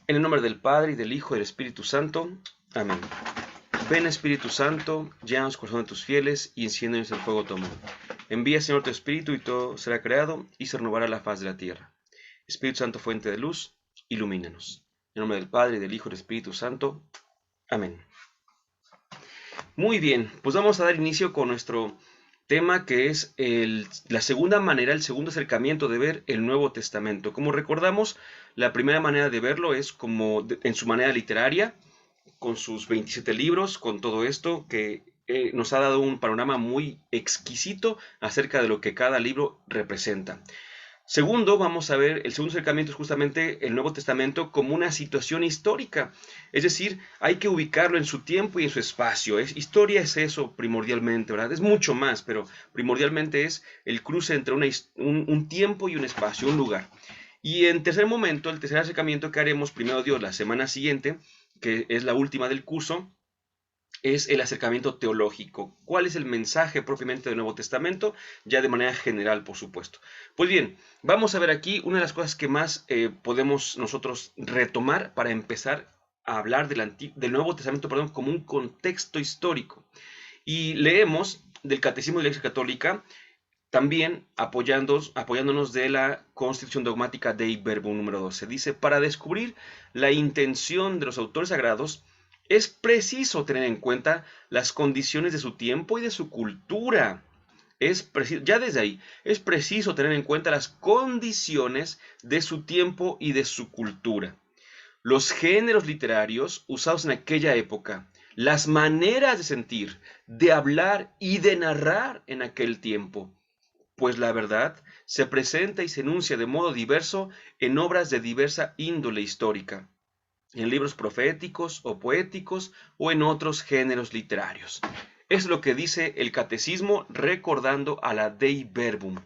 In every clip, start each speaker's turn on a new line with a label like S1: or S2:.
S1: En el nombre del Padre, y del Hijo, y del Espíritu Santo. Amén. Ven, Espíritu Santo, llena los corazones de tus fieles, y enciéndenos el fuego de tu amor. Envía, Señor, tu Espíritu, y todo será creado, y se renovará la faz de la tierra. Espíritu Santo, fuente de luz, ilumínanos. En el nombre del Padre, y del Hijo, y del Espíritu Santo. Amén. Muy bien, pues vamos a dar inicio con nuestro tema, que es la segunda manera, el segundo acercamiento de ver el Nuevo Testamento. Como recordamos, la primera manera de verlo es como en su manera literaria, con sus 27 libros, con todo esto que nos ha dado un panorama muy exquisito acerca de lo que cada libro representa. Segundo, vamos a ver, el segundo acercamiento es justamente el Nuevo Testamento como una situación histórica. Es decir, hay que ubicarlo en su tiempo y en su espacio. Historia es eso primordialmente, ¿verdad? Es mucho más, pero primordialmente es el cruce entre un tiempo y un espacio, un lugar. Y en tercer momento, el tercer acercamiento que haremos, primero Dios, la semana siguiente, que es la última del curso, es el acercamiento teológico. ¿Cuál es el mensaje propiamente del Nuevo Testamento? Ya de manera general, por supuesto. Pues bien, vamos a ver aquí una de las cosas que más podemos nosotros retomar para empezar a hablar del Nuevo Testamento, perdón, como un contexto histórico. Y leemos del Catecismo de la Iglesia Católica, también apoyándonos de la Constitución Dogmática Dei Verbum número 12. Dice: para descubrir la intención de los autores sagrados, es preciso tener en cuenta las condiciones de su tiempo y de su cultura. Ya desde ahí, es preciso tener en cuenta las condiciones de su tiempo y de su cultura. Los géneros literarios usados en aquella época, las maneras de sentir, de hablar y de narrar en aquel tiempo, pues la verdad se presenta y se enuncia de modo diverso en obras de diversa índole histórica, en libros proféticos o poéticos o en otros géneros literarios. Es lo que dice el Catecismo, recordando a la Dei Verbum.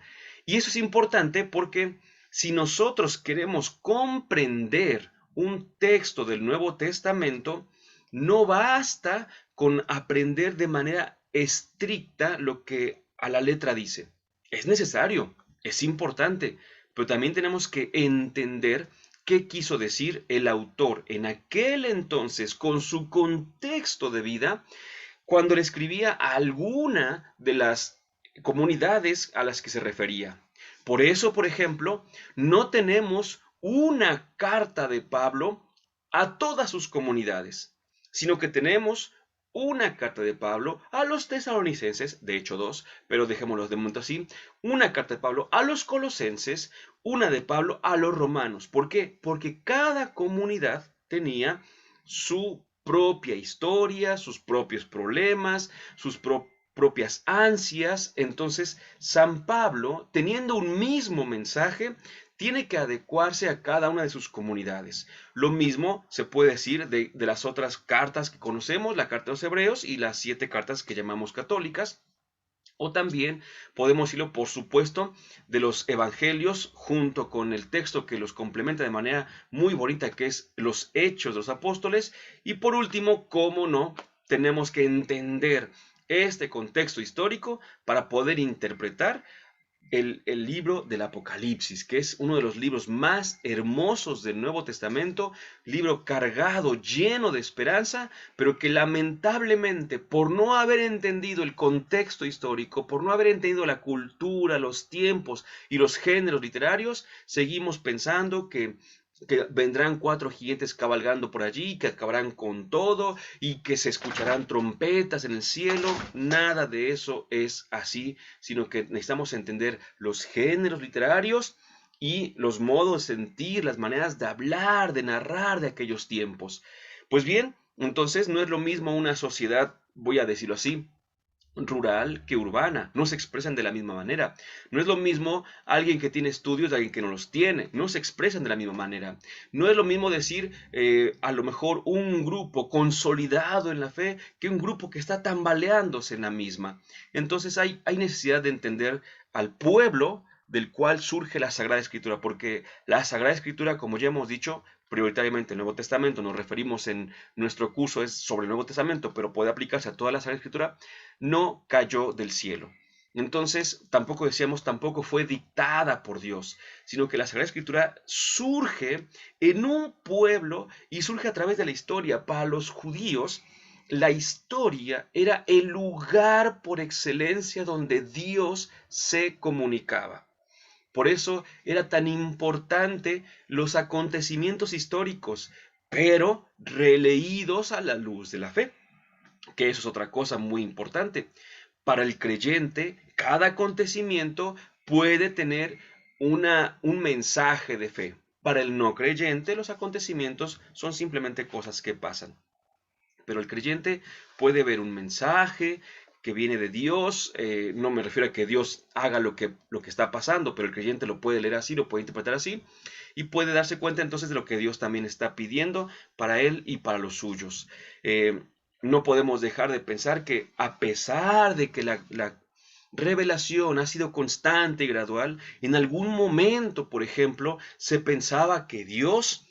S1: Y eso es importante porque si nosotros queremos comprender un texto del Nuevo Testamento, no basta con aprender de manera estricta lo que a la letra dice. Es necesario, es importante, pero también tenemos que entender qué quiso decir el autor en aquel entonces, con su contexto de vida, cuando le escribía a alguna de las comunidades a las que se refería. Por eso, por ejemplo, no tenemos una carta de Pablo a todas sus comunidades, sino que tenemos una carta de Pablo a los tesalonicenses, de hecho dos, pero dejémoslos de momento así, una carta de Pablo a los colosenses, una de Pablo a los romanos. ¿Por qué? Porque cada comunidad tenía su propia historia, sus propios problemas, sus propias ansias. Entonces, San Pablo, teniendo un mismo mensaje, tiene que adecuarse a cada una de sus comunidades. Lo mismo se puede decir de las otras cartas que conocemos, la carta de los hebreos y las 7 cartas que llamamos católicas. O también podemos decirlo, por supuesto, de los evangelios, junto con el texto que los complementa de manera muy bonita, que es los Hechos de los Apóstoles. Y por último, cómo no, tenemos que entender este contexto histórico para poder interpretar el libro del Apocalipsis, que es uno de los libros más hermosos del Nuevo Testamento, libro cargado, lleno de esperanza, pero que lamentablemente, por no haber entendido el contexto histórico, por no haber entendido la cultura, los tiempos y los géneros literarios, seguimos pensando que vendrán 4 jinetes cabalgando por allí, que acabarán con todo y que se escucharán trompetas en el cielo. Nada de eso es así, sino que necesitamos entender los géneros literarios y los modos de sentir, las maneras de hablar, de narrar de aquellos tiempos. Pues bien, entonces no es lo mismo una sociedad, voy a decirlo así, rural que urbana, no se expresan de la misma manera. No es lo mismo alguien que tiene estudios de alguien que no los tiene, no se expresan de la misma manera. No es lo mismo decir a lo mejor un grupo consolidado en la fe que un grupo que está tambaleándose en la misma. Entonces hay necesidad de entender al pueblo del cual surge la Sagrada Escritura, porque la Sagrada Escritura, como ya hemos dicho, prioritariamente el Nuevo Testamento, nos referimos en nuestro curso es sobre el Nuevo Testamento, pero puede aplicarse a toda la Sagrada Escritura, no cayó del cielo. Entonces, tampoco fue dictada por Dios, sino que la Sagrada Escritura surge en un pueblo y surge a través de la historia. Para los judíos, la historia era el lugar por excelencia donde Dios se comunicaba. Por eso era tan importante los acontecimientos históricos, pero releídos a la luz de la fe, que eso es otra cosa muy importante. Para el creyente, cada acontecimiento puede tener un mensaje de fe. Para el no creyente, los acontecimientos son simplemente cosas que pasan. Pero el creyente puede ver un mensaje que viene de Dios. No me refiero a que Dios haga lo que está pasando, pero el creyente lo puede leer así, lo puede interpretar así, y puede darse cuenta entonces de lo que Dios también está pidiendo para él y para los suyos. No podemos dejar de pensar que a pesar de que la revelación ha sido constante y gradual, en algún momento, por ejemplo, se pensaba que Dios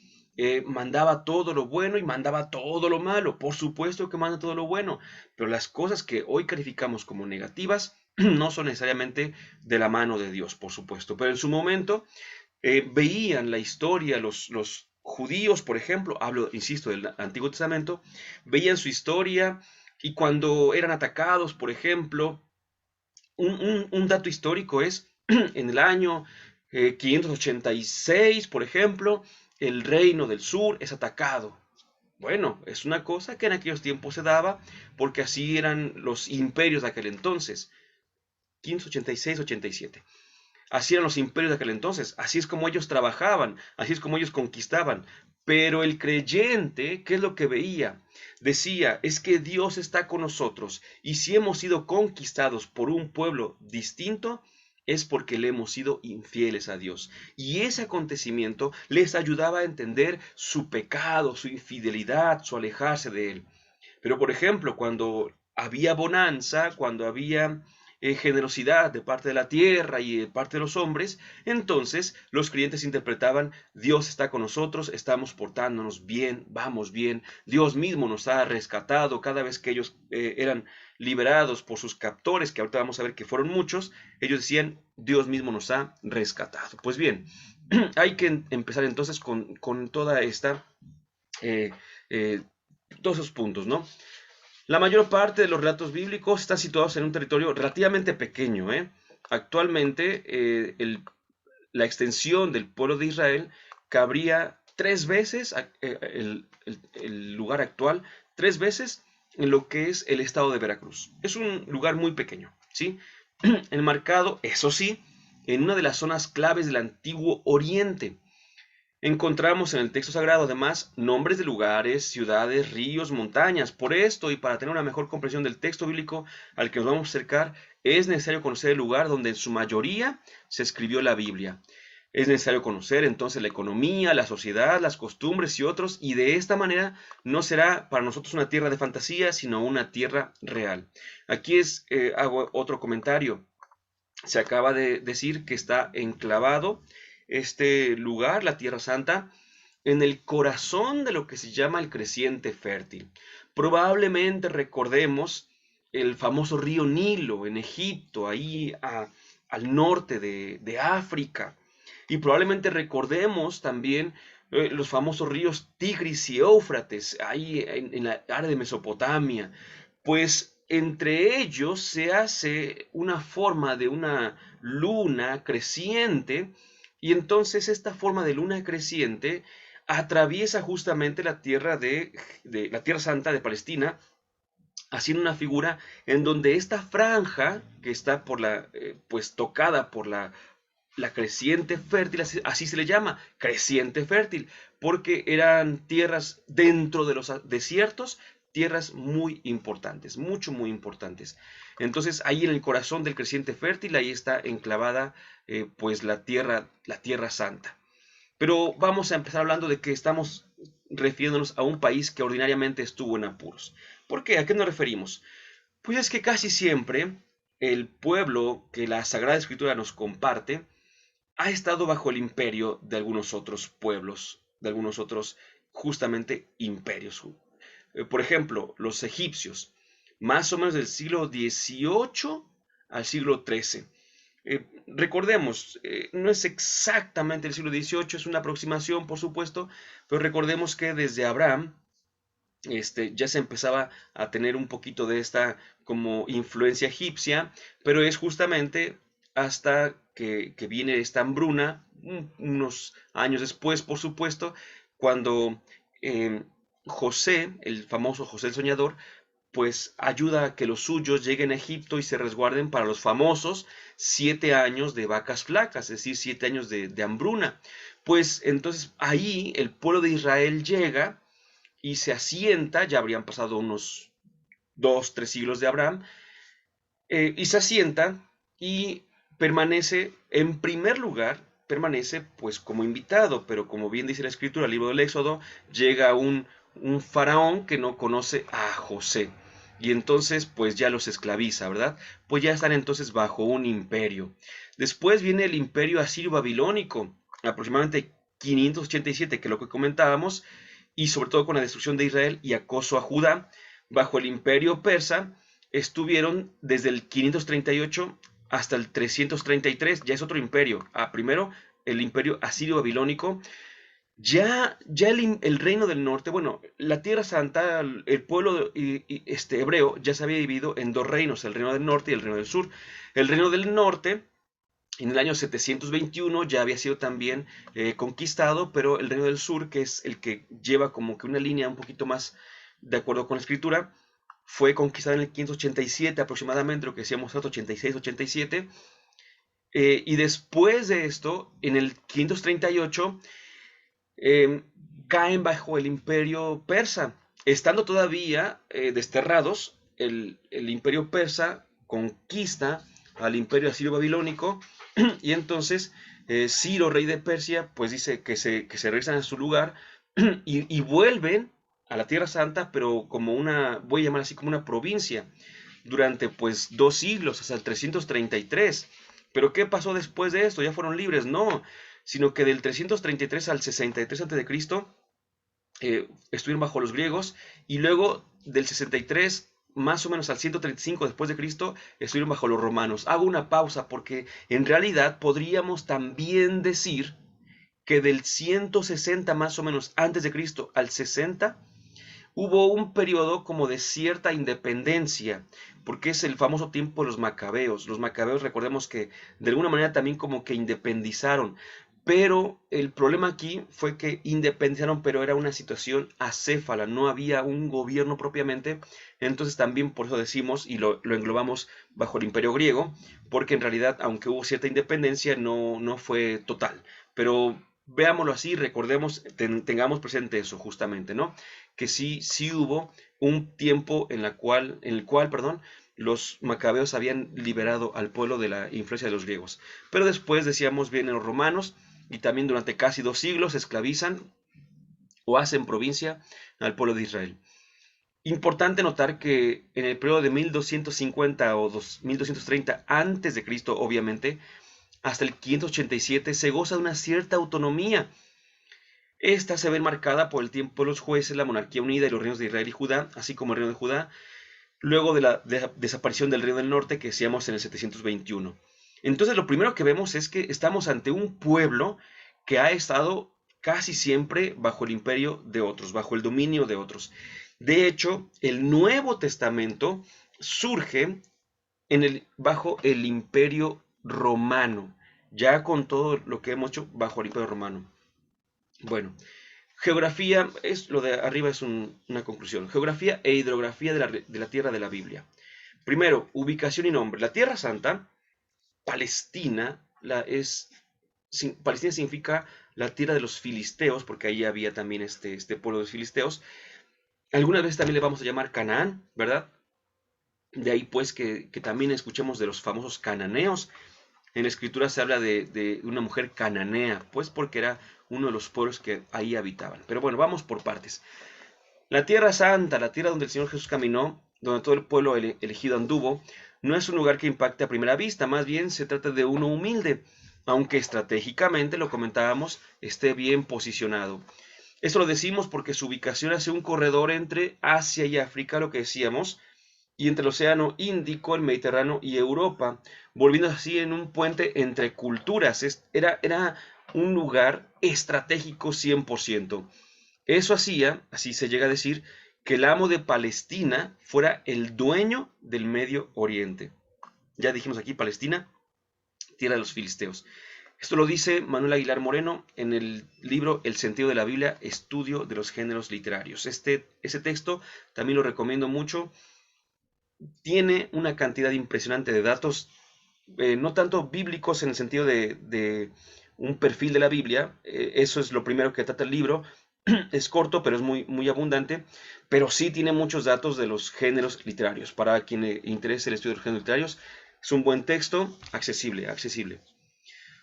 S1: mandaba todo lo bueno y mandaba todo lo malo. Por supuesto que manda todo lo bueno, pero las cosas que hoy calificamos como negativas no son necesariamente de la mano de Dios, por supuesto. Pero en su momento veían la historia, los judíos, por ejemplo, hablo, insisto, del Antiguo Testamento, veían su historia y cuando eran atacados, por ejemplo, un dato histórico es en el año 586, por ejemplo, el reino del sur es atacado. Bueno, es una cosa que en aquellos tiempos se daba porque así eran los imperios de aquel entonces. 586-87. Así eran los imperios de aquel entonces, así es como ellos trabajaban, así es como ellos conquistaban. Pero el creyente, ¿qué es lo que veía? Decía, es que Dios está con nosotros y si hemos sido conquistados por un pueblo distinto, es porque le hemos sido infieles a Dios. Y ese acontecimiento les ayudaba a entender su pecado, su infidelidad, su alejarse de Él. Pero, por ejemplo, cuando había bonanza, cuando había generosidad de parte de la tierra y de parte de los hombres, entonces los creyentes interpretaban, Dios está con nosotros, estamos portándonos bien, vamos bien, Dios mismo nos ha rescatado cada vez que ellos eran liberados por sus captores, que ahorita vamos a ver que fueron muchos, ellos decían, Dios mismo nos ha rescatado. Pues bien, hay que empezar entonces con toda esta... Eh, eh, todos esos puntos, ¿no? La mayor parte de los relatos bíblicos están situados en un territorio relativamente pequeño, ¿eh? Actualmente, la extensión del pueblo de Israel cabría 3 veces el lugar actual, 3 veces en lo que es el estado de Veracruz. Es un lugar muy pequeño, ¿sí? Enmarcado, eso sí, en una de las zonas claves del antiguo Oriente. Encontramos en el texto sagrado además nombres de lugares, ciudades, ríos, montañas. Por esto y para tener una mejor comprensión del texto bíblico al que nos vamos a acercar, es necesario conocer el lugar donde en su mayoría se escribió la Biblia. Es necesario conocer entonces la economía, la sociedad, las costumbres y otros, y de esta manera no será para nosotros una tierra de fantasía, sino una tierra real. Aquí hago otro comentario. Se acaba de decir que está enclavado este lugar, la Tierra Santa, en el corazón de lo que se llama el creciente fértil. Probablemente recordemos el famoso río Nilo en Egipto, ahí al norte de África. Y probablemente recordemos también los famosos ríos Tigris y Éufrates, ahí en la área de Mesopotamia. Pues entre ellos se hace una forma de una luna creciente y entonces esta forma de luna creciente atraviesa justamente la tierra de la Tierra Santa de Palestina, haciendo una figura en donde esta franja que está pues tocada por la creciente fértil, así se le llama, creciente fértil, porque eran tierras dentro de los desiertos, tierras muy importantes, muy importantes. Entonces ahí en el corazón del creciente fértil, ahí está enclavada pues la tierra santa. Pero vamos a empezar hablando de que estamos refiriéndonos a un país que ordinariamente estuvo en apuros. ¿Por qué? ¿A qué nos referimos? Pues es que casi siempre el pueblo que la Sagrada Escritura nos comparte ha estado bajo el imperio de algunos otros pueblos, de algunos otros justamente imperios. Por ejemplo, los egipcios, más o menos del siglo XVIII al siglo XIII. Recordemos, no es exactamente el siglo XVIII, es una aproximación, por supuesto, pero recordemos que desde Abraham ya se empezaba a tener un poquito de esta como influencia egipcia, pero es justamente hasta que viene esta hambruna, unos años después, por supuesto, cuando José, el famoso José el Soñador, pues ayuda a que los suyos lleguen a Egipto y se resguarden para los famosos 7 años de vacas flacas, es decir, 7 años de hambruna. Pues entonces ahí el pueblo de Israel llega y se asienta, ya habrían pasado unos 2, 3 siglos de Abraham, y se asienta y permanece, en primer lugar, permanece pues como invitado, pero como bien dice la escritura, el libro del Éxodo, llega un faraón que no conoce a José. Y entonces pues ya los esclaviza, ¿verdad? Pues ya están entonces bajo un imperio. Después viene el imperio asirio-babilónico, aproximadamente 587, que es lo que comentábamos, y sobre todo con la destrucción de Israel y acoso a Judá, bajo el imperio persa, estuvieron desde el 538 hasta el 333, ya es otro imperio. Primero el imperio asirio-babilónico, ya el reino del norte, bueno, la Tierra Santa, el pueblo hebreo ya se había dividido en dos reinos, el reino del norte y el reino del sur. El reino del norte en el año 721 ya había sido también conquistado, pero el reino del sur, que es el que lleva como que una línea un poquito más de acuerdo con la escritura, fue conquistado en el 587 aproximadamente, lo que decíamos, 86-87. Y después de esto, en el 538, eh, caen bajo el imperio persa. Estando todavía desterrados, el imperio persa conquista al imperio asirio-babilónico y entonces Ciro, rey de Persia, pues dice que se regresan a su lugar y vuelven a la Tierra Santa, pero como voy a llamar así como una provincia, durante pues 2 siglos, hasta el 333. Pero ¿qué pasó después de esto? ¿Ya fueron libres? No, sino que del 333 al 63 a.C. Estuvieron bajo los griegos y luego del 63 más o menos al 135 después de Cristo estuvieron bajo los romanos. Hago una pausa porque en realidad podríamos también decir que del 160 más o menos antes de Cristo al 60 hubo un periodo como de cierta independencia, porque es el famoso tiempo de los macabeos. Los macabeos, recordemos que de alguna manera también como que independizaron, pero el problema aquí fue que independizaron, pero era una situación acéfala, no había un gobierno propiamente, entonces también por eso decimos y lo englobamos bajo el imperio griego, porque en realidad, aunque hubo cierta independencia, no fue total, pero veámoslo así, recordemos, tengamos presente eso justamente, ¿no? Que sí hubo un tiempo en el cual, perdón, los macabeos habían liberado al pueblo de la influencia de los griegos. Pero después, decíamos, vienen los romanos y también durante casi 2 siglos esclavizan o hacen provincia al pueblo de Israel. Importante notar que en el periodo de 1250 o 1230 antes de Cristo, obviamente, hasta el 587 se goza de una cierta autonomía. Esta se ve marcada por el tiempo de los jueces, la monarquía unida y los reinos de Israel y Judá, así como el reino de Judá, luego de la desaparición del reino del norte que decíamos en el 721. Entonces lo primero que vemos es que estamos ante un pueblo que ha estado casi siempre bajo el imperio de otros, bajo el dominio de otros. De hecho, el Nuevo Testamento surge bajo el imperio romano, ya con todo lo que hemos hecho bajo el imperio romano. Bueno, geografía, lo de arriba es una conclusión. Geografía e hidrografía de la tierra de la Biblia. Primero, ubicación y nombre. La Tierra Santa, Palestina, Palestina significa la tierra de los filisteos, porque ahí había también este pueblo de los filisteos. Algunas veces también le vamos a llamar Canaán, ¿verdad? De ahí pues que también escuchemos de los famosos cananeos. En la escritura se habla de una mujer cananea, pues porque era uno de los pueblos que ahí habitaban. Pero bueno, vamos por partes. La Tierra Santa, la tierra donde el Señor Jesús caminó, donde todo el pueblo elegido anduvo, no es un lugar que impacte a primera vista, más bien se trata de uno humilde, aunque estratégicamente, lo comentábamos, esté bien posicionado. Esto lo decimos porque su ubicación hace un corredor entre Asia y África, lo que decíamos, y entre el Océano Índico, el Mediterráneo y Europa, volviendo así en un puente entre culturas. Era un lugar estratégico 100%. Eso hacía, así se llega a decir, que el amo de Palestina fuera el dueño del Medio Oriente. Ya dijimos aquí Palestina, tierra de los filisteos. Esto lo dice Manuel Aguilar Moreno en el libro El sentido de la Biblia, estudio de los géneros literarios. Ese texto también lo recomiendo mucho. Tiene una cantidad impresionante de datos, no tanto bíblicos en el sentido de un perfil de la Biblia, eso es lo primero que trata el libro. Es corto, pero es muy abundante, pero sí tiene muchos datos de los géneros literarios. Para quien le interese el estudio de los géneros literarios, es un buen texto, accesible.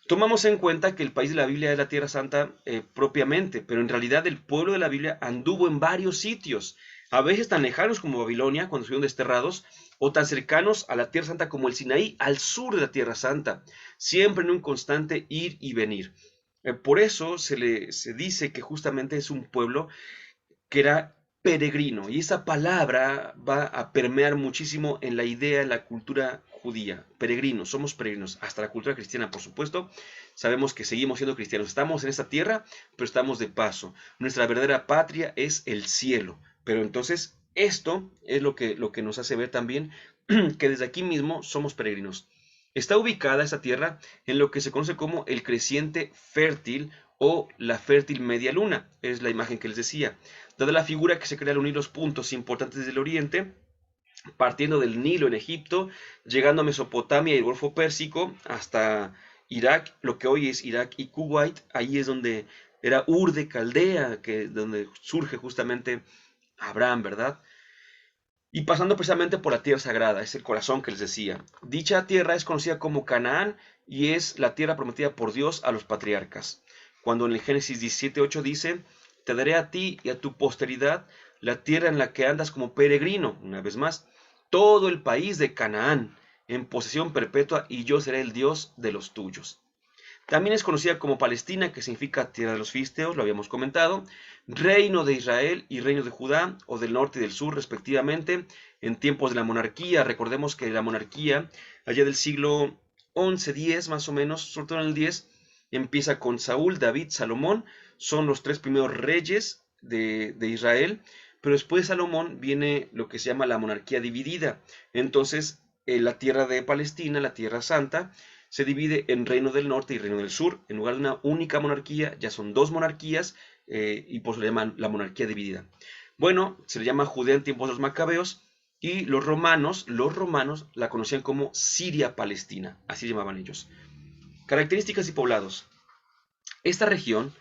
S1: Tomamos en cuenta que el país de la Biblia es la Tierra Santa propiamente, pero en realidad el pueblo de la Biblia anduvo en varios sitios, a veces tan lejanos como Babilonia, cuando estuvieron desterrados, o tan cercanos a la Tierra Santa como el Sinaí, al sur de la Tierra Santa, siempre en un constante ir y venir. Por eso se dice que justamente es un pueblo que era peregrino, y esa palabra va a permear muchísimo en la idea, en la cultura judía. Peregrinos, somos peregrinos, hasta la cultura cristiana, por supuesto. Sabemos que seguimos siendo cristianos, estamos en esta tierra, pero estamos de paso. Nuestra verdadera patria es el cielo, pero entonces esto es lo que nos hace ver también que desde aquí mismo somos peregrinos. Está ubicada esta tierra en lo que se conoce como el creciente fértil o la fértil media luna, es la imagen que les decía. Dada la figura que se crea al unir los puntos importantes del oriente, partiendo del Nilo en Egipto, llegando a Mesopotamia y el Golfo Pérsico, hasta Irak, lo que hoy es Irak y Kuwait, ahí es donde era Ur de Caldea, donde surge justamente Abraham, ¿verdad? Y pasando precisamente por la tierra sagrada, es el corazón que les decía. Dicha tierra es conocida como Canaán y es la tierra prometida por Dios a los patriarcas. Cuando en el Génesis 17:8 dice, te daré a ti y a tu posteridad la tierra en la que andas como peregrino, una vez más, todo el país de Canaán, en posesión perpetua, y yo seré el Dios de los tuyos. También es conocida como Palestina, que significa tierra de los filisteos, lo habíamos comentado, reino de Israel y reino de Judá, o del norte y del sur respectivamente, en tiempos de la monarquía. Recordemos que la monarquía, allá del siglo XI, X más o menos, sobre todo en el X, empieza con Saúl, David, Salomón, son los tres primeros reyes de Israel, pero después de Salomón viene lo que se llama la monarquía dividida. Entonces, la tierra de Palestina, la tierra santa, se divide en reino del norte y reino del sur. En lugar de una única monarquía, ya son dos monarquías, y por eso le llaman la monarquía dividida. Bueno, se le llama Judea en tiempos de los macabeos, y los romanos la conocían como Siria-Palestina, así llamaban ellos. Características y poblados. Esta región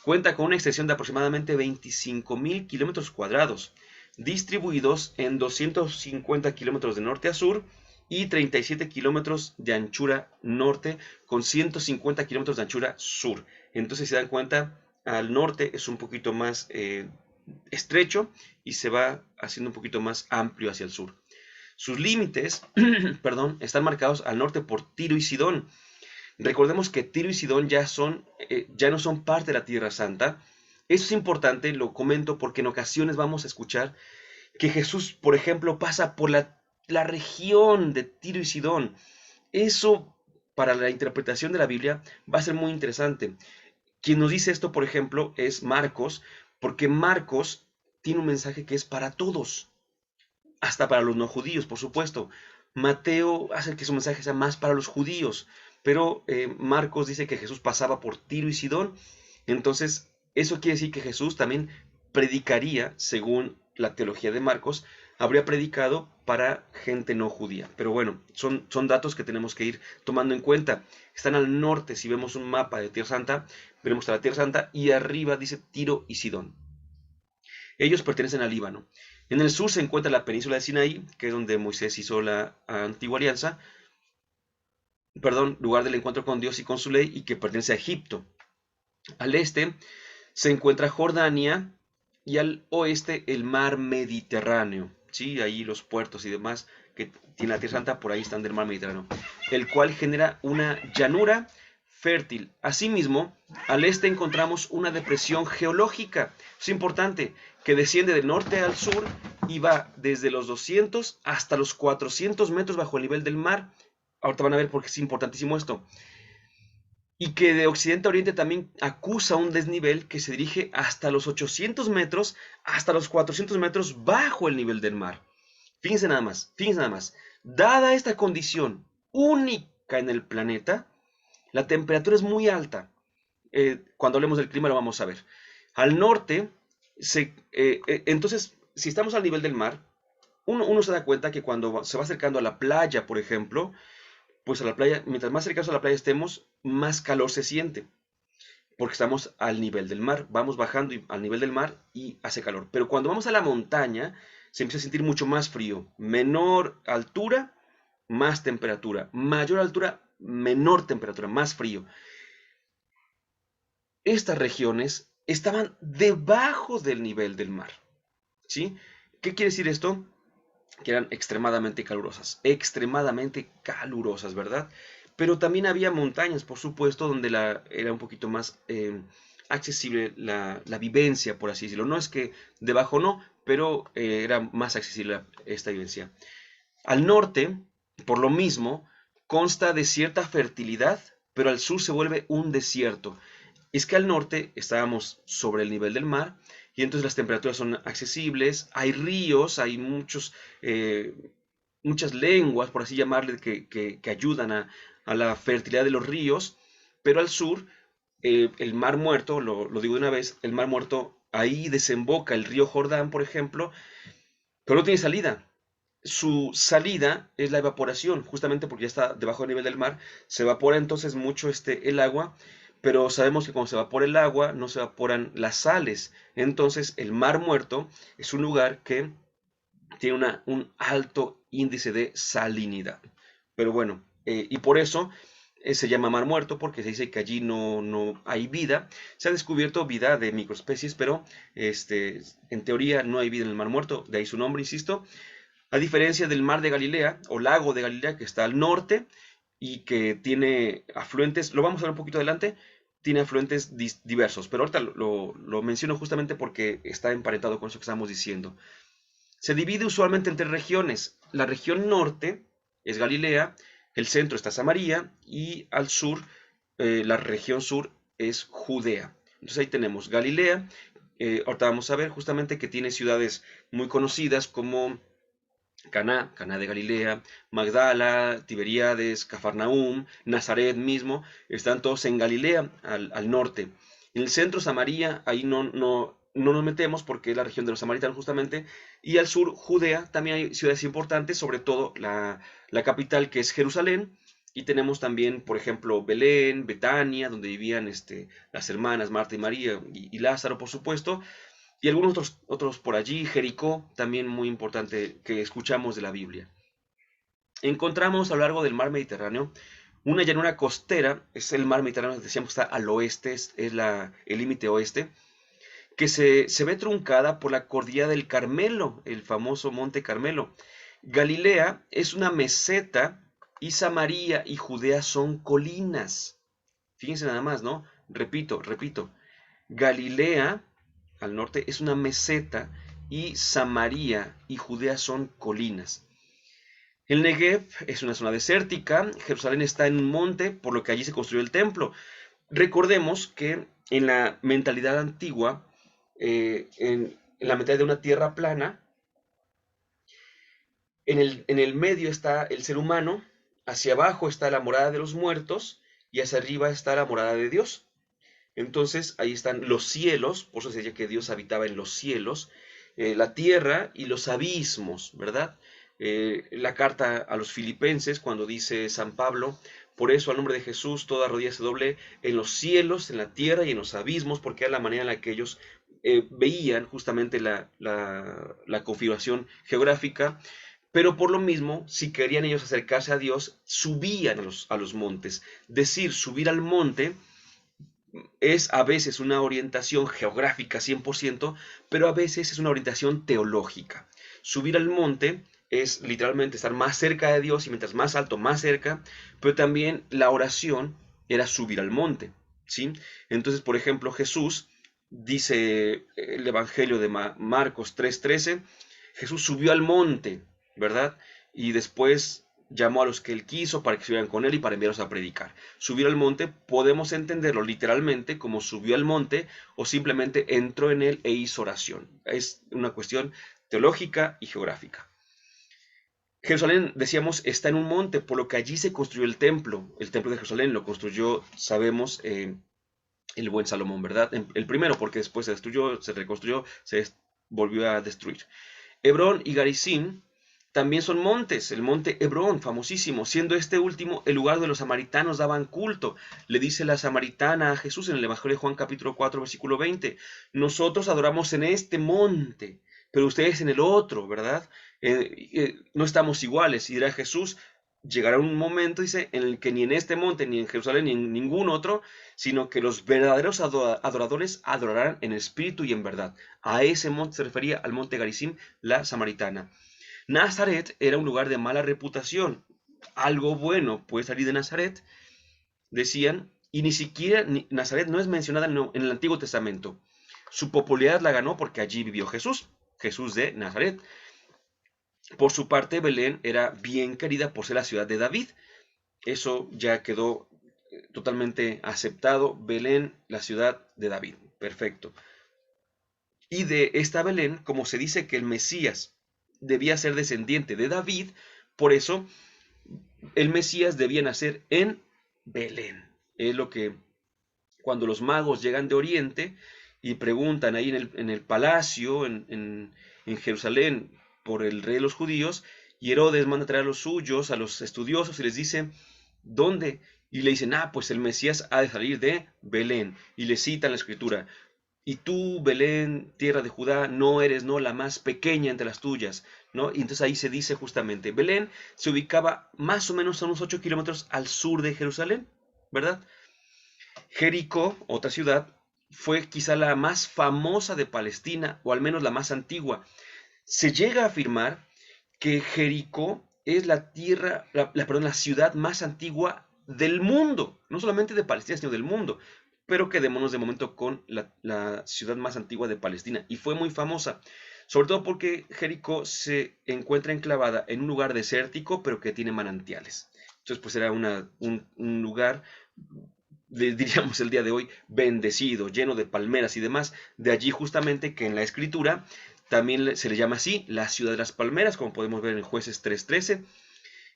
S1: cuenta con una extensión de aproximadamente 25.000 kilómetros cuadrados, distribuidos en 250 kilómetros de norte a sur y 37 kilómetros de anchura norte con 150 kilómetros de anchura sur. Entonces, si se dan cuenta, al norte es un poquito más estrecho y se va haciendo un poquito más amplio hacia el sur. Sus límites están marcados al norte por Tiro y Sidón. Recordemos que Tiro y Sidón ya no son parte de la Tierra Santa. Eso es importante, lo comento porque en ocasiones vamos a escuchar que Jesús, por ejemplo, pasa por la región de Tiro y Sidón. Eso, para la interpretación de la Biblia, va a ser muy interesante. Quien nos dice esto, por ejemplo, es Marcos, porque Marcos tiene un mensaje que es para todos, hasta para los no judíos, por supuesto. Mateo hace que su mensaje sea más para los judíos, pero Marcos dice que Jesús pasaba por Tiro y Sidón. Entonces, eso quiere decir que Jesús también predicaría, según la teología de Marcos, habría predicado para gente no judía. Pero bueno, son datos que tenemos que ir tomando en cuenta. Están al norte, si vemos un mapa de Tierra Santa, veremos a la Tierra Santa y arriba dice Tiro y Sidón. Ellos pertenecen al Líbano. En el sur se encuentra la península de Sinaí, que es donde Moisés hizo la antigua alianza, lugar del encuentro con Dios y con su ley, y que pertenece a Egipto. Al este se encuentra Jordania y al oeste el mar Mediterráneo. Sí, ahí los puertos y demás que tiene la Tierra Santa, por ahí están del mar Mediterráneo, el cual genera una llanura fértil. Asimismo, al este encontramos una depresión geológica, es importante, que desciende del norte al sur y va desde los 200 hasta los 400 metros bajo el nivel del mar. Ahorita van a ver por qué es importantísimo esto. Y que de occidente a oriente también acusa un desnivel que se dirige hasta los 800 metros, hasta los 400 metros bajo el nivel del mar. Fíjense nada más, fíjense nada más. Dada esta condición única en el planeta, la temperatura es muy alta. Cuando hablemos del clima lo vamos a ver. Al norte, entonces, si estamos al nivel del mar, uno se da cuenta que cuando se va acercando a la playa, por ejemplo, pues a la playa, mientras más cercanos a la playa estemos, más calor se siente, porque estamos al nivel del mar, vamos bajando al nivel del mar y hace calor. Pero cuando vamos a la montaña, se empieza a sentir mucho más frío. Menor altura, más temperatura. Mayor altura, menor temperatura, más frío. Estas regiones estaban debajo del nivel del mar, ¿sí? ¿Qué quiere decir esto? Que eran extremadamente calurosas, ¿verdad? Pero también había montañas, por supuesto, donde era un poquito más accesible la vivencia, por así decirlo. No es que debajo no, pero era más accesible esta vivencia. Al norte, por lo mismo, consta de cierta fertilidad, pero al sur se vuelve un desierto. Es que al norte estábamos sobre el nivel del mar y entonces las temperaturas son accesibles, hay ríos, hay muchas lenguas, por así llamarle, que ayudan a la fertilidad de los ríos, pero al sur, el Mar Muerto, lo digo de una vez, el Mar Muerto, ahí desemboca el río Jordán, por ejemplo, pero no tiene salida. Su salida es la evaporación, justamente porque ya está debajo del nivel del mar, se evapora entonces mucho el agua, pero sabemos que cuando se evapora el agua no se evaporan las sales. Entonces el Mar Muerto es un lugar que tiene un alto índice de salinidad. Pero bueno, y por eso se llama Mar Muerto, porque se dice que allí no hay vida. Se ha descubierto vida de microespecies, pero en teoría no hay vida en el Mar Muerto, de ahí su nombre, insisto. A diferencia del Mar de Galilea, o Lago de Galilea, que está al norte y que tiene afluentes, lo vamos a ver un poquito adelante, tiene afluentes diversos, pero ahorita lo menciono justamente porque está emparentado con eso que estamos diciendo. Se divide usualmente en tres regiones. La región norte es Galilea, el centro está Samaria y al sur, la región sur es Judea. Entonces ahí tenemos Galilea. Ahorita vamos a ver justamente que tiene ciudades muy conocidas como Caná de Galilea, Magdala, Tiberíades, Cafarnaúm, Nazaret mismo, están todos en Galilea, al norte. En el centro, Samaria, ahí no nos metemos porque es la región de los samaritanos justamente, y al sur, Judea, también hay ciudades importantes, sobre todo la capital que es Jerusalén, y tenemos también, por ejemplo, Belén, Betania, donde vivían las hermanas Marta y María, y Lázaro, por supuesto, y algunos otros por allí, Jericó, también muy importante que escuchamos de la Biblia. Encontramos a lo largo del mar Mediterráneo una llanura costera, es el mar Mediterráneo, decíamos que está al oeste, es el límite oeste, que se ve truncada por la cordillera del Carmelo, el famoso monte Carmelo. Galilea es una meseta y Samaria y Judea son colinas. Fíjense nada más, ¿no? Repito. Galilea, al norte, es una meseta y Samaria y Judea son colinas. El Negev es una zona desértica, Jerusalén está en un monte, por lo que allí se construyó el templo. Recordemos que en la mentalidad antigua, en la mentalidad de una tierra plana, en el medio está el ser humano, hacia abajo está la morada de los muertos y hacia arriba está la morada de Dios. Entonces ahí están los cielos, por eso se decía que Dios habitaba en los cielos, la tierra y los abismos, ¿verdad? La carta a los filipenses, cuando dice San Pablo, por eso al nombre de Jesús toda rodilla se doble en los cielos, en la tierra y en los abismos, porque era la manera en la que ellos veían justamente la configuración geográfica, pero por lo mismo, si querían ellos acercarse a Dios, subían a los montes. Decir subir al monte es a veces una orientación geográfica 100%, pero a veces es una orientación teológica. Subir al monte es literalmente estar más cerca de Dios y mientras más alto, más cerca, pero también la oración era subir al monte, ¿sí? Entonces, por ejemplo, Jesús dice el Evangelio de Marcos 3:13, Jesús subió al monte, ¿verdad? Y después llamó a los que él quiso para que estuvieran con él y para enviarlos a predicar. Subir al monte podemos entenderlo literalmente como subió al monte o simplemente entró en él e hizo oración. Es una cuestión teológica y geográfica. Jerusalén, decíamos, está en un monte, por lo que allí se construyó el templo. El templo de Jerusalén lo construyó, sabemos, el buen Salomón, ¿verdad? El primero, porque después se destruyó, se reconstruyó, volvió a destruir. Hebrón y Garizim también son montes. El monte Hebrón, famosísimo, siendo este último el lugar donde los samaritanos daban culto. Le dice la samaritana a Jesús en el Evangelio de Juan capítulo 4, versículo 20. Nosotros adoramos en este monte, pero ustedes en el otro, ¿verdad? No estamos iguales. Y dirá Jesús, llegará un momento, dice, en el que ni en este monte, ni en Jerusalén, ni en ningún otro, sino que los verdaderos adoradores adorarán en espíritu y en verdad. A ese monte se refería al monte Garizim, la samaritana. Nazaret era un lugar de mala reputación. Algo bueno puede salir de Nazaret, decían, y ni siquiera Nazaret no es mencionada en el Antiguo Testamento. Su popularidad la ganó porque allí vivió Jesús, Jesús de Nazaret. Por su parte, Belén era bien querida por ser la ciudad de David. Eso ya quedó totalmente aceptado. Belén, la ciudad de David. Perfecto. Y de esta Belén, como se dice que el Mesías debía ser descendiente de David, por eso el Mesías debía nacer en Belén. Es lo que cuando los magos llegan de Oriente y preguntan ahí en el palacio, en Jerusalén, por el rey de los judíos, y Herodes manda a traer a los suyos, a los estudiosos, y les dice, ¿dónde? Y le dicen, pues el Mesías ha de salir de Belén. Y le citan la escritura, y tú, Belén, tierra de Judá, no eres la más pequeña entre las tuyas, ¿no? Y entonces ahí se dice justamente, Belén se ubicaba más o menos a unos 8 kilómetros al sur de Jerusalén, ¿verdad? Jericó, otra ciudad, fue quizá la más famosa de Palestina, o al menos la más antigua. Se llega a afirmar que Jericó es la ciudad más antigua del mundo, no solamente de Palestina, sino del mundo. Pero quedémonos de momento con la ciudad más antigua de Palestina. Y fue muy famosa, sobre todo porque Jericó se encuentra enclavada en un lugar desértico, pero que tiene manantiales. Entonces, pues era un lugar, diríamos el día de hoy, bendecido, lleno de palmeras y demás. De allí justamente que en la escritura también se le llama así, la ciudad de las palmeras, como podemos ver en Jueces 3:13.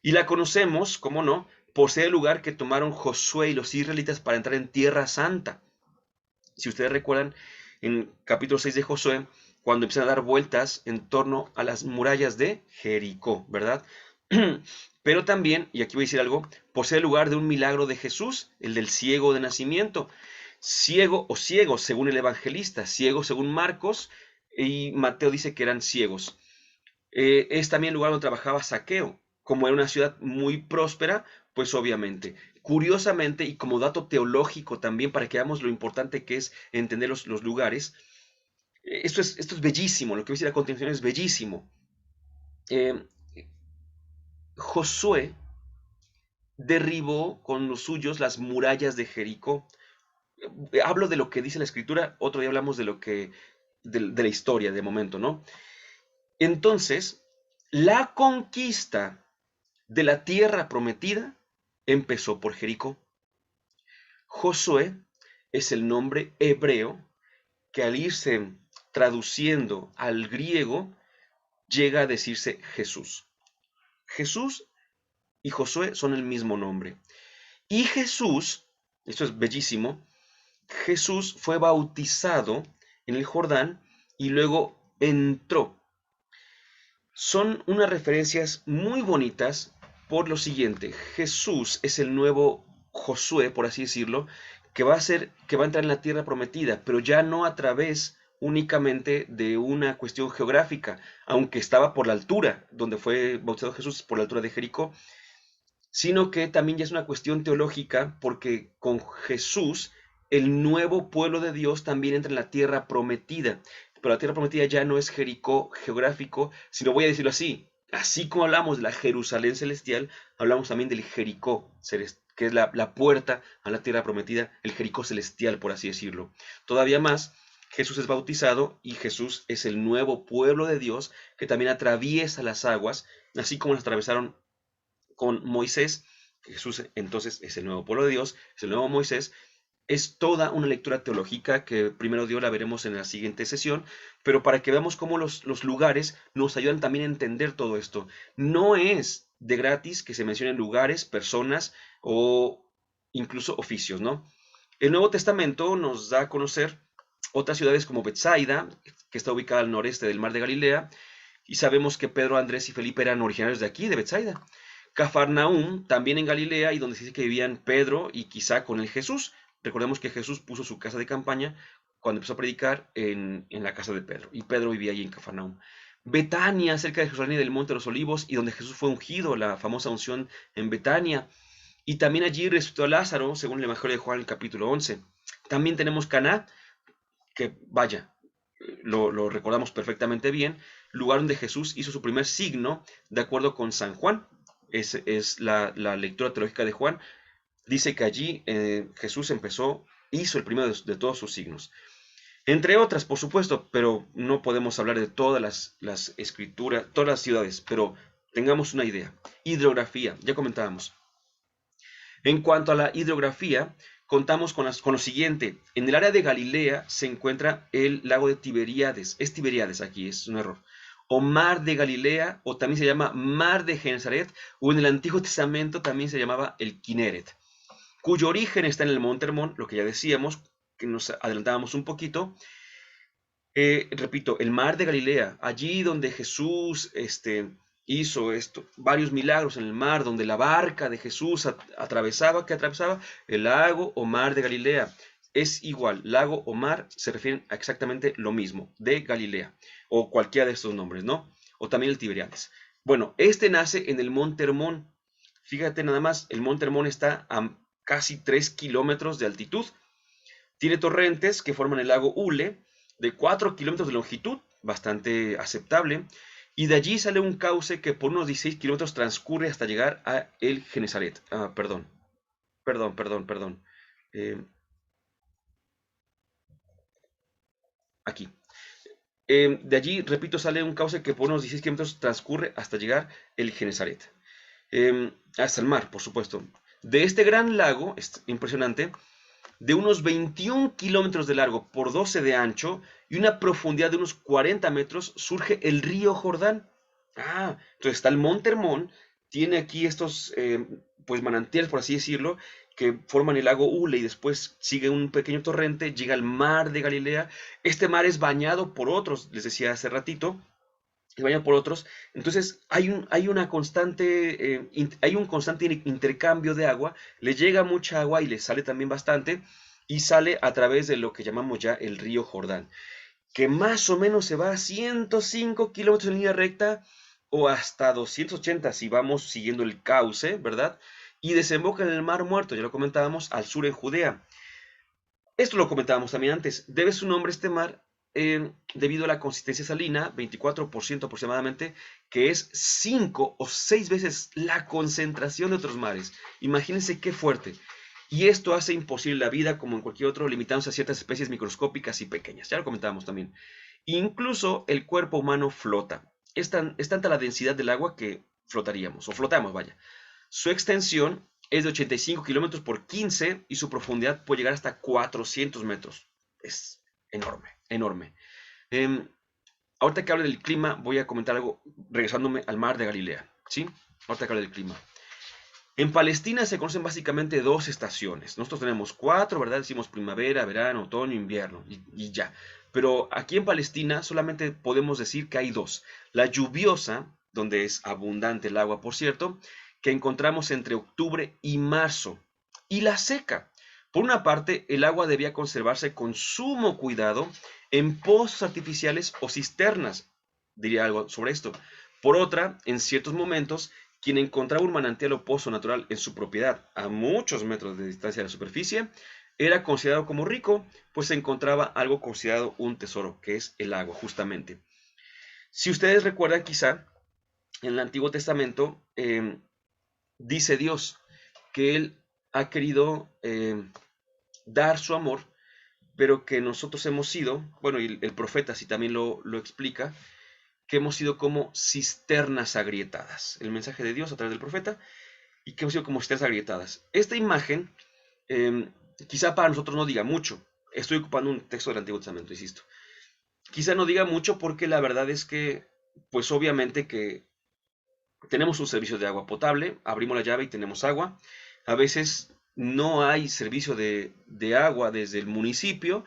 S1: Y la conocemos, como no, por ser el lugar que tomaron Josué y los israelitas para entrar en Tierra Santa. Si ustedes recuerdan, en capítulo 6 de Josué, cuando empiezan a dar vueltas en torno a las murallas de Jericó, ¿verdad? Pero también, y aquí voy a decir algo, posee el lugar de un milagro de Jesús, el del ciego de nacimiento. Ciego o ciegos, según el evangelista, ciego según Marcos, y Mateo dice que eran ciegos. Es también el lugar donde trabajaba Zaqueo. Como era una ciudad muy próspera, pues obviamente. Curiosamente, y como dato teológico también, para que veamos lo importante que es entender los lugares, esto es bellísimo, lo que voy a decir a continuación es bellísimo. Eh, Josué derribó con los suyos las murallas de Jericó. Hablo de lo que dice la escritura, otro día hablamos de de la historia de momento, ¿no? Entonces, la conquista de la tierra prometida empezó por Jericó. Josué es el nombre hebreo que al irse traduciendo al griego llega a decirse Jesús. Jesús y Josué son el mismo nombre. Y Jesús, esto es bellísimo, Jesús fue bautizado en el Jordán y luego entró. Son unas referencias muy bonitas por lo siguiente. Jesús es el nuevo Josué, por así decirlo, que va a entrar en la tierra prometida, pero ya no a través únicamente de una cuestión geográfica, aunque estaba por la altura, donde fue bautizado Jesús, por la altura de Jericó, sino que también ya es una cuestión teológica, porque con Jesús el nuevo pueblo de Dios también entra en la tierra prometida. Pero la tierra prometida ya no es Jericó geográfico, sino voy a decirlo así como hablamos de la Jerusalén celestial, hablamos también del Jericó celestial, que es la puerta a la tierra prometida, el Jericó celestial, por así decirlo. Todavía más, Jesús es bautizado y Jesús es el nuevo pueblo de Dios que también atraviesa las aguas, así como las atravesaron con Moisés. Jesús entonces es el nuevo pueblo de Dios, es el nuevo Moisés. Es toda una lectura teológica que primero Dios la veremos en la siguiente sesión, pero para que veamos cómo los lugares nos ayudan también a entender todo esto. No es de gratis que se mencionen lugares, personas o incluso oficios, ¿no? El Nuevo Testamento nos da a conocer otras ciudades como Bethsaida, que está ubicada al noreste del Mar de Galilea, y sabemos que Pedro, Andrés y Felipe eran originarios de aquí, de Bethsaida. Cafarnaúm, también en Galilea, y donde se dice que vivían Pedro y quizá con el Jesús. Recordemos que Jesús puso su casa de campaña cuando empezó a predicar en la casa de Pedro, y Pedro vivía allí en Cafarnaúm. Betania, cerca de Jerusalén y del Monte de los Olivos, y donde Jesús fue ungido, la famosa unción en Betania. Y también allí resucitó a Lázaro, según el Evangelio de Juan, el capítulo 11. También tenemos Caná, que vaya, lo recordamos perfectamente bien, lugar donde Jesús hizo su primer signo, de acuerdo con San Juan. Es la lectura teológica de Juan. Dice que allí Jesús hizo el primero de todos sus signos. Entre otras, por supuesto, pero no podemos hablar de todas las escrituras, todas las ciudades, pero tengamos una idea. Hidrografía, ya comentábamos. En cuanto a la hidrografía, contamos con lo siguiente. En el área de Galilea se encuentra el lago de Tiberíades. Es Tiberíades aquí, es un error. O mar de Galilea, o también se llama mar de Genesaret, o en el Antiguo Testamento también se llamaba el Kineret, cuyo origen está en el Monte Hermón, lo que ya decíamos, que nos adelantábamos un poquito. Repito, el mar de Galilea, allí donde Jesús hizo varios milagros en el mar, donde la barca de Jesús atravesaba el lago o mar de Galilea. Es igual, lago o mar se refieren a exactamente lo mismo, de Galilea, o cualquiera de estos nombres, ¿no? O también el Tiberiades. Bueno, nace en el Monte Hermón. Fíjate nada más, el Monte Hermón está a casi 3 kilómetros de altitud. Tiene torrentes que forman el lago Ule, de 4 kilómetros de longitud, bastante aceptable, y de allí sale un cauce que por unos 16 kilómetros transcurre hasta llegar a el Genesaret. Perdón. Eh, Aquí. De allí, repito, sale un cauce que por unos 16 kilómetros transcurre hasta llegar el Genesaret. Hasta el mar, por supuesto. De este gran lago, es impresionante, de unos 21 kilómetros de largo por 12 de ancho y una profundidad de unos 40 metros, surge el río Jordán. Entonces está el Monte Hermón, tiene aquí estos pues manantiales, por así decirlo, que forman el lago Ule y después sigue un pequeño torrente, llega al mar de Galilea. Este mar es bañado por otros, les decía hace ratito, es bañado por otros. Entonces hay un constante intercambio de agua, le llega mucha agua y le sale también bastante, y sale a través de lo que llamamos ya el río Jordán, que más o menos se va a 105 kilómetros en línea recta o hasta 280 si vamos siguiendo el cauce, ¿verdad? Y desemboca en el Mar Muerto, ya lo comentábamos, al sur en Judea. Esto lo comentábamos también antes. Debe su nombre este mar debido a la consistencia salina, 24% aproximadamente, que es 5 o 6 veces la concentración de otros mares. Imagínense qué fuerte. Y esto hace imposible la vida, como en cualquier otro, limitándose a ciertas especies microscópicas y pequeñas. Ya lo comentábamos también. Incluso el cuerpo humano flota. Es tanta la densidad del agua que flotaríamos, o flotamos, vaya. Su extensión es de 85 kilómetros por 15 y su profundidad puede llegar hasta 400 metros. Es enorme, enorme. Ahorita que hable del clima, voy a comentar algo regresándome al mar de Galilea. ¿Sí? Ahorita que hable del clima. En Palestina se conocen básicamente 2 estaciones. Nosotros tenemos 4, ¿verdad? Decimos primavera, verano, otoño, invierno y ya. Pero aquí en Palestina solamente podemos decir que hay 2. La lluviosa, donde es abundante el agua, por cierto, que encontramos entre octubre y marzo. Y la seca. Por una parte, el agua debía conservarse con sumo cuidado en pozos artificiales o cisternas. Diría algo sobre esto. Por otra, en ciertos momentos, quien encontraba un manantial o pozo natural en su propiedad a muchos metros de distancia de la superficie, era considerado como rico, pues se encontraba algo considerado un tesoro, que es el agua, justamente. Si ustedes recuerdan, quizá, en el Antiguo Testamento, dice Dios que Él ha querido dar su amor pero que nosotros hemos sido, bueno, y el profeta así también lo explica, que hemos sido como cisternas agrietadas. El mensaje de Dios a través del profeta, y que hemos sido como cisternas agrietadas. Esta imagen eh, quizá para nosotros no diga mucho. Estoy ocupando un texto del Antiguo Testamento, insisto. Quizá no diga mucho porque la verdad es que, pues obviamente que tenemos un servicio de agua potable, abrimos la llave y tenemos agua. A veces no hay servicio de agua desde el municipio,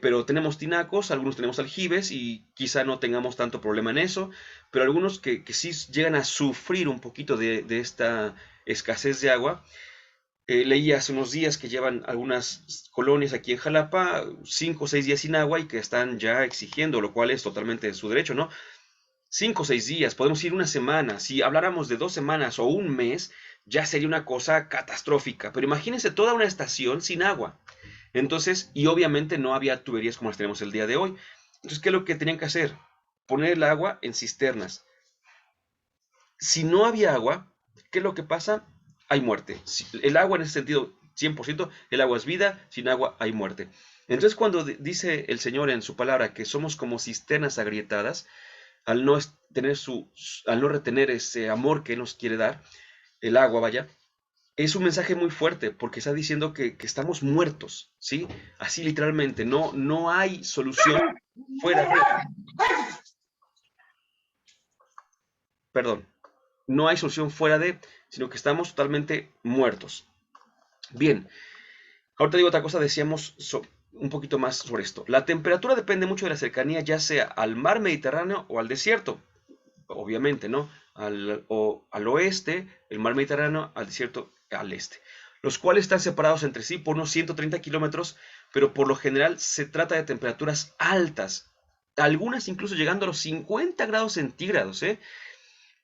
S1: pero tenemos tinacos, algunos tenemos aljibes y quizá no tengamos tanto problema en eso, pero algunos que sí llegan a sufrir un poquito de esta escasez de agua. Leí hace unos días que llevan algunas colonias aquí en Jalapa 5 o 6 días sin agua y que están ya exigiendo, lo cual es totalmente de su derecho, ¿no? 5 o 6 días, podemos ir una semana. Si habláramos de 2 semanas o un mes, ya sería una cosa catastrófica. Pero imagínense toda una estación sin agua. Entonces, y obviamente no había tuberías como las tenemos el día de hoy. Entonces, ¿qué es lo que tenían que hacer? Poner el agua en cisternas. Si no había agua, ¿qué es lo que pasa? Hay muerte. El agua en ese sentido, 100%, el agua es vida, sin agua hay muerte. Entonces, cuando dice el Señor en su palabra que somos como cisternas agrietadas, al no al no retener ese amor que Él nos quiere dar, el agua, vaya, es un mensaje muy fuerte porque está diciendo que estamos muertos, ¿sí? Así literalmente, no hay solución fuera de, perdón, no hay solución fuera de, sino que estamos totalmente muertos. Bien, ahorita digo otra cosa, decíamos un poquito más sobre esto. La temperatura depende mucho de la cercanía, ya sea al mar Mediterráneo o al desierto. Obviamente, ¿no? Al oeste, el mar Mediterráneo, al desierto, al este. Los cuales están separados entre sí por unos 130 kilómetros, pero por lo general se trata de temperaturas altas, algunas incluso llegando a los 50 grados centígrados, ¿eh?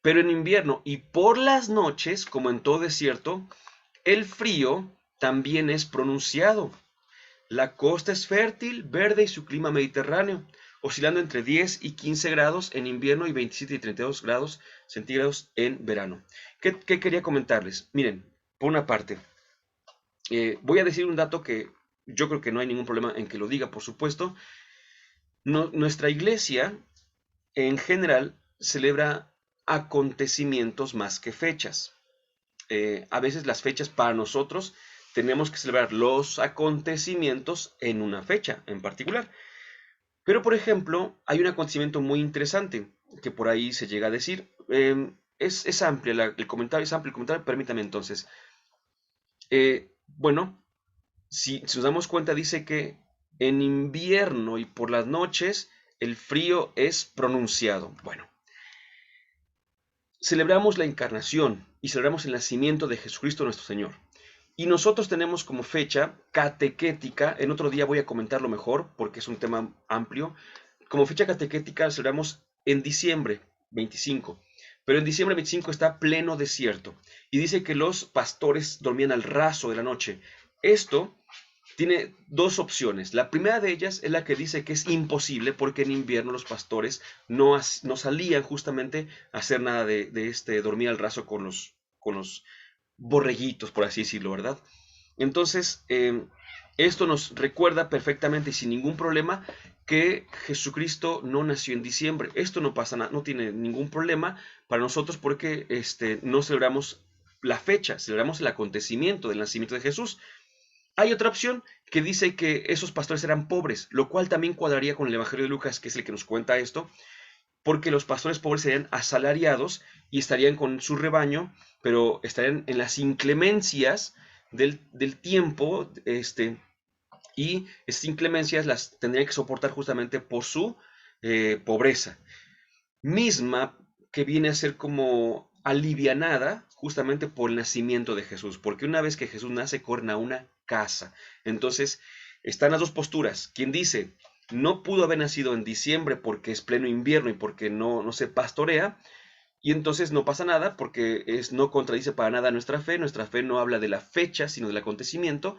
S1: Pero en invierno y por las noches, como en todo desierto, el frío también es pronunciado. La costa es fértil, verde y su clima mediterráneo, oscilando entre 10 y 15 grados en invierno y 27 y 32 grados centígrados en verano. ¿Qué quería comentarles? Miren, por una parte, voy a decir un dato que yo creo que no hay ningún problema en que lo diga, por supuesto. Nuestra iglesia, en general, celebra acontecimientos más que fechas. A veces las fechas para nosotros tenemos que celebrar los acontecimientos en una fecha en particular. Pero, por ejemplo, hay un acontecimiento muy interesante que por ahí se llega a decir. Es amplio el comentario, es amplio el comentario, permítame entonces. Bueno, si nos damos cuenta, dice que en invierno y por las noches el frío es pronunciado. Bueno, celebramos la encarnación y celebramos el nacimiento de Jesucristo nuestro Señor. Y nosotros tenemos como fecha catequética, en otro día voy a comentarlo mejor porque es un tema amplio, como fecha catequética celebramos en diciembre 25, pero en diciembre 25 está pleno desierto y dice que los pastores dormían al raso de la noche. Esto tiene dos opciones. La primera de ellas es la que dice que es imposible porque en invierno los pastores no salían justamente a hacer nada de dormir al raso con los borreguitos, por así decirlo, ¿verdad? Entonces, esto nos recuerda perfectamente y sin ningún problema que Jesucristo no nació en diciembre. Esto no pasa nada, no tiene ningún problema para nosotros porque no celebramos la fecha, celebramos el acontecimiento del nacimiento de Jesús. Hay otra opción que dice que esos pastores eran pobres, lo cual también cuadraría con el Evangelio de Lucas, que es el que nos cuenta esto, porque los pastores pobres serían asalariados y estarían con su rebaño, pero estarían en las inclemencias del tiempo, y esas inclemencias las tendrían que soportar justamente por su pobreza, misma que viene a ser como alivianada justamente por el nacimiento de Jesús, porque una vez que Jesús nace, corren a una casa. Entonces, están las dos posturas. Quien dice, no pudo haber nacido en diciembre porque es pleno invierno y porque no se pastorea, y entonces no pasa nada porque no contradice para nada nuestra fe no habla de la fecha, sino del acontecimiento,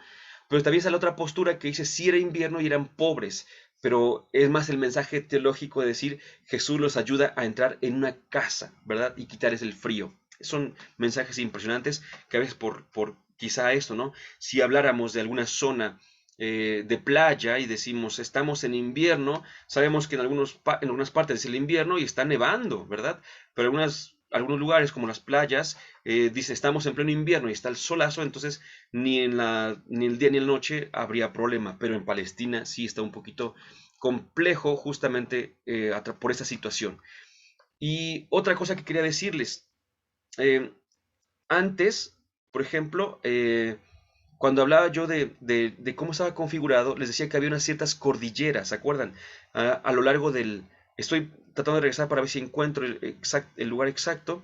S1: pero también está la otra postura que dice, sí era invierno y eran pobres, pero es más el mensaje teológico de decir, Jesús los ayuda a entrar en una casa, ¿verdad? Y quitarles el frío. Son mensajes impresionantes que a veces por quizá esto, ¿no? Si habláramos de alguna zona de playa y decimos estamos en invierno, sabemos que en algunas partes es el invierno y está nevando, ¿verdad? Pero algunos lugares como las playas, dice estamos en pleno invierno y está el solazo, entonces ni el día ni la noche habría problema, pero en Palestina sí está un poquito complejo justamente por esta situación. Y otra cosa que quería decirles, eh, antes, por ejemplo, cuando hablaba yo de cómo estaba configurado, les decía que había unas ciertas cordilleras, ¿se acuerdan? A lo largo del... Estoy tratando de regresar para ver si encuentro el lugar exacto,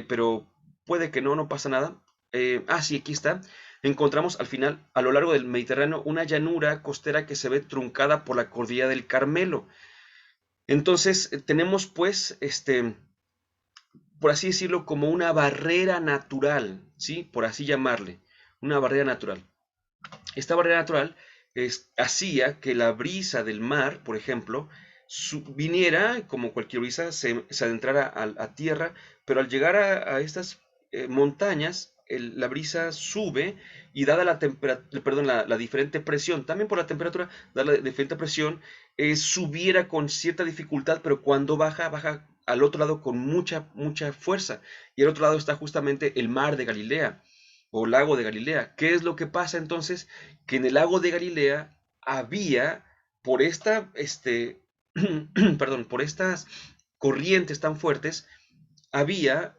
S1: pero puede que no, no pasa nada. Sí, aquí está. Encontramos al final, a lo largo del Mediterráneo, una llanura costera que se ve truncada por la cordillera del Carmelo. Entonces, tenemos pues, por así decirlo, como una barrera natural, ¿sí? Por así llamarle, una barrera natural. Esta barrera natural hacía que la brisa del mar, por ejemplo, viniera, como cualquier brisa, se adentrara a tierra, pero al llegar a estas montañas, la brisa sube y dada la diferente presión, también por la temperatura, dada la diferente presión, subiera con cierta dificultad, pero cuando baja, baja al otro lado con mucha, mucha fuerza. Y al otro lado está justamente el mar de Galilea o lago de Galilea. ¿Qué es lo que pasa entonces? Que en el lago de Galilea había, por perdón, por estas corrientes tan fuertes, había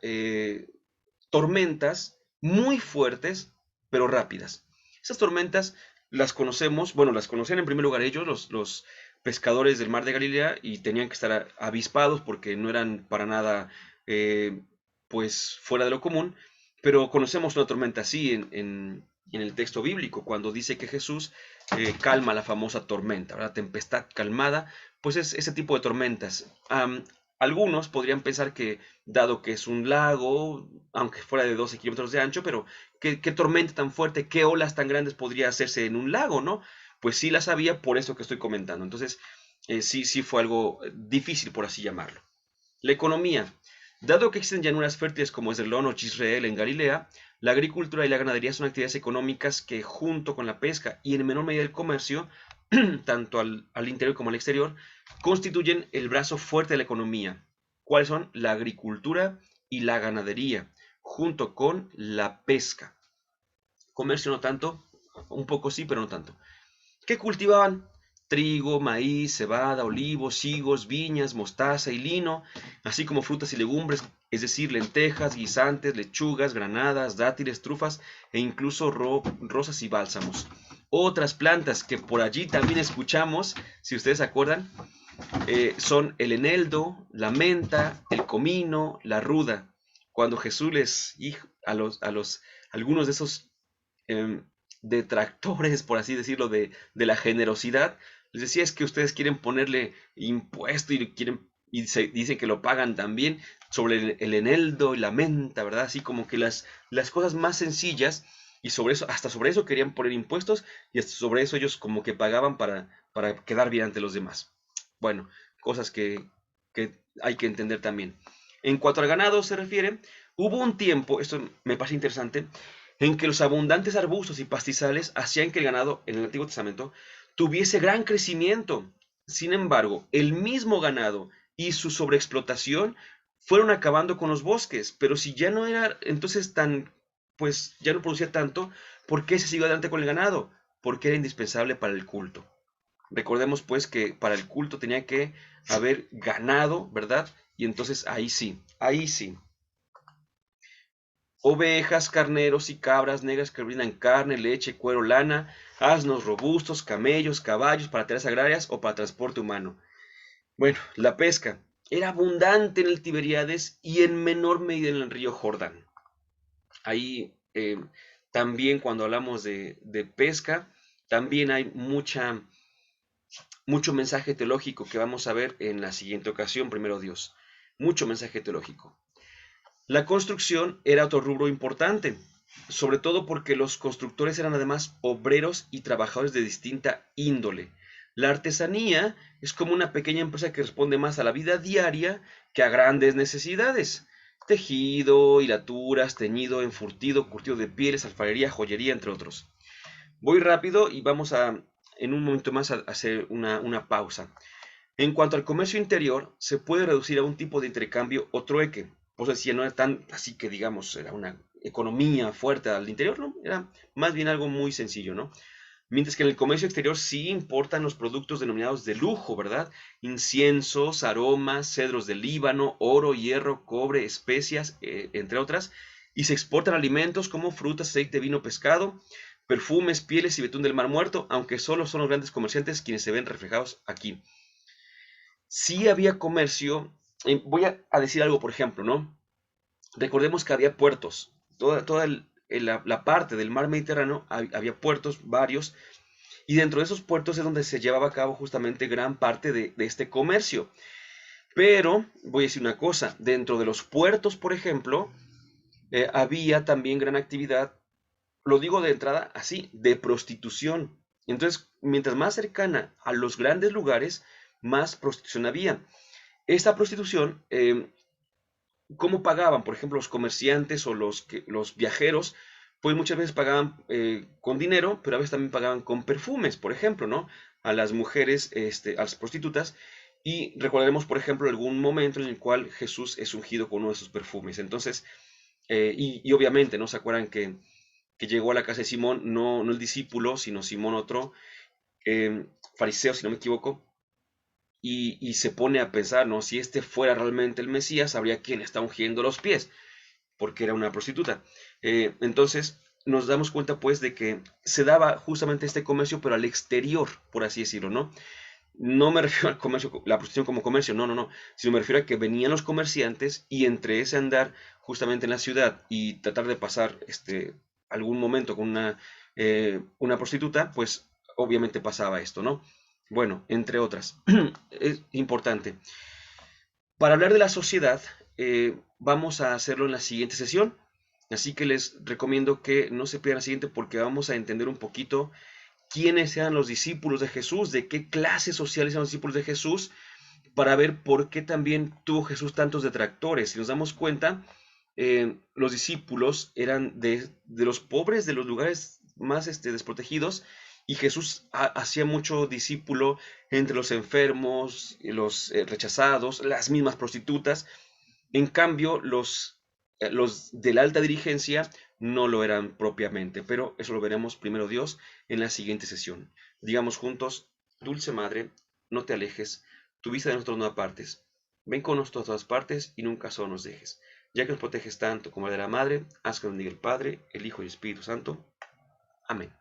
S1: tormentas muy fuertes, pero rápidas. Esas tormentas las conocemos, bueno, las conocían en primer lugar ellos, los pescadores del mar de Galilea, y tenían que estar avispados porque no eran para nada, pues, fuera de lo común, pero conocemos una tormenta así en el texto bíblico, cuando dice que Jesús calma la famosa tormenta, ¿verdad? Tempestad calmada, pues es ese tipo de tormentas. Algunos podrían pensar que, dado que es un lago, aunque fuera de 12 kilómetros de ancho, pero ¿qué tormenta tan fuerte, qué olas tan grandes podría hacerse en un lago, ¿no? Pues sí las había, por eso que estoy comentando. Entonces, sí fue algo difícil, por así llamarlo. La economía. Dado que existen llanuras fértiles como es el Lón o Jezreel en Galilea, la agricultura y la ganadería son actividades económicas que, junto con la pesca y en menor medida el comercio, tanto al interior como al exterior, constituyen el brazo fuerte de la economía. ¿Cuáles son? La agricultura y la ganadería, junto con la pesca. Comercio no tanto, un poco sí, pero no tanto. ¿Qué cultivaban? Trigo, maíz, cebada, olivos, higos, viñas, mostaza y lino, así como frutas y legumbres, es decir, lentejas, guisantes, lechugas, granadas, dátiles, trufas e incluso rosas y bálsamos. Otras plantas que por allí también escuchamos, si ustedes se acuerdan, son el eneldo, la menta, el comino, la ruda. Cuando Jesús algunos de esos eh, detractores, por así decirlo, de la generosidad, les decía es que ustedes quieren ponerle impuesto y dicen que lo pagan también sobre el eneldo y la menta, ¿verdad? Así como que las cosas más sencillas y sobre eso, hasta sobre eso querían poner impuestos y hasta sobre eso ellos como que pagaban para quedar bien ante los demás. Bueno, cosas que hay que entender también. En cuanto al ganado se refiere, hubo un tiempo, esto me parece interesante, en que los abundantes arbustos y pastizales hacían que el ganado en el Antiguo Testamento tuviese gran crecimiento. Sin embargo, el mismo ganado y su sobreexplotación fueron acabando con los bosques, pero si ya no era entonces pues ya no producía tanto, ¿por qué se siguió adelante con el ganado? Porque era indispensable para el culto. Recordemos pues que para el culto tenía que haber ganado, ¿verdad? Y entonces ahí sí, ovejas, carneros y cabras negras que brindan carne, leche, cuero, lana, asnos robustos, camellos, caballos para tareas agrarias o para transporte humano. Bueno, la pesca era abundante en el Tiberíades y en menor medida en el río Jordán. Ahí también cuando hablamos de pesca, también hay mucho mensaje teológico que vamos a ver en la siguiente ocasión, primero Dios. Mucho mensaje teológico. La construcción era otro rubro importante, sobre todo porque los constructores eran además obreros y trabajadores de distinta índole. La artesanía es como una pequeña empresa que responde más a la vida diaria que a grandes necesidades. Tejido, hilaturas, teñido, enfurtido, curtido de pieles, alfarería, joyería, entre otros. Voy rápido y vamos a, en un momento más, a hacer una pausa. En cuanto al comercio interior, se puede reducir a un tipo de intercambio o trueque. Pues decía, no era tan así que digamos, era una economía fuerte al interior, ¿no? Era más bien algo muy sencillo, ¿no? Mientras que en el comercio exterior sí importan los productos denominados de lujo, ¿verdad? Inciensos, aromas, cedros del Líbano, oro, hierro, cobre, especias, entre otras. Y se exportan alimentos como frutas, aceite, vino, pescado, perfumes, pieles y betún del Mar Muerto, aunque solo son los grandes comerciantes quienes se ven reflejados aquí. Sí había comercio, voy a decir algo, por ejemplo, ¿no? Recordemos que había puertos, toda la parte del mar Mediterráneo había puertos, varios, y dentro de esos puertos es donde se llevaba a cabo justamente gran parte de este comercio. Pero, voy a decir una cosa, dentro de los puertos, por ejemplo, había también gran actividad, lo digo de entrada así, de prostitución. Entonces, mientras más cercana a los grandes lugares, más prostitución había. Esta prostitución, ¿cómo pagaban? Por ejemplo, los comerciantes o los viajeros, pues muchas veces pagaban con dinero, pero a veces también pagaban con perfumes, por ejemplo, ¿no? A las mujeres, a las prostitutas. Y recordaremos, por ejemplo, algún momento en el cual Jesús es ungido con uno de sus perfumes. Entonces, y obviamente, ¿no? ¿Se acuerdan que llegó a la casa de Simón, no el discípulo, sino Simón otro, fariseo, si no me equivoco, y se pone a pensar, ¿no? Si este fuera realmente el Mesías, habría quien le está ungiendo los pies, porque era una prostituta. Entonces, nos damos cuenta, pues, de que se daba justamente este comercio, pero al exterior, por así decirlo, ¿no? No me refiero al comercio, la prostitución como comercio, no, sino me refiero a que venían los comerciantes y entre ese andar justamente en la ciudad y tratar de pasar algún momento con una prostituta, pues obviamente pasaba esto, ¿no? Bueno, entre otras. Es importante. Para hablar de la sociedad, vamos a hacerlo en la siguiente sesión. Así que les recomiendo que no se pierdan la siguiente porque vamos a entender un poquito quiénes eran los discípulos de Jesús, de qué clases sociales eran los discípulos de Jesús, para ver por qué también tuvo Jesús tantos detractores. Si nos damos cuenta, los discípulos eran de los pobres, de los lugares más desprotegidos, y Jesús hacía mucho discípulo entre los enfermos, los rechazados, las mismas prostitutas. En cambio, los de la alta dirigencia no lo eran propiamente, pero eso lo veremos primero Dios en la siguiente sesión. Digamos juntos, Dulce Madre, no te alejes, tu vista de nosotros no apartes. Ven con nosotros a todas partes y nunca solo nos dejes. Ya que nos proteges tanto como de la Madre, haz que nos bendiga el Padre, el Hijo y el Espíritu Santo. Amén.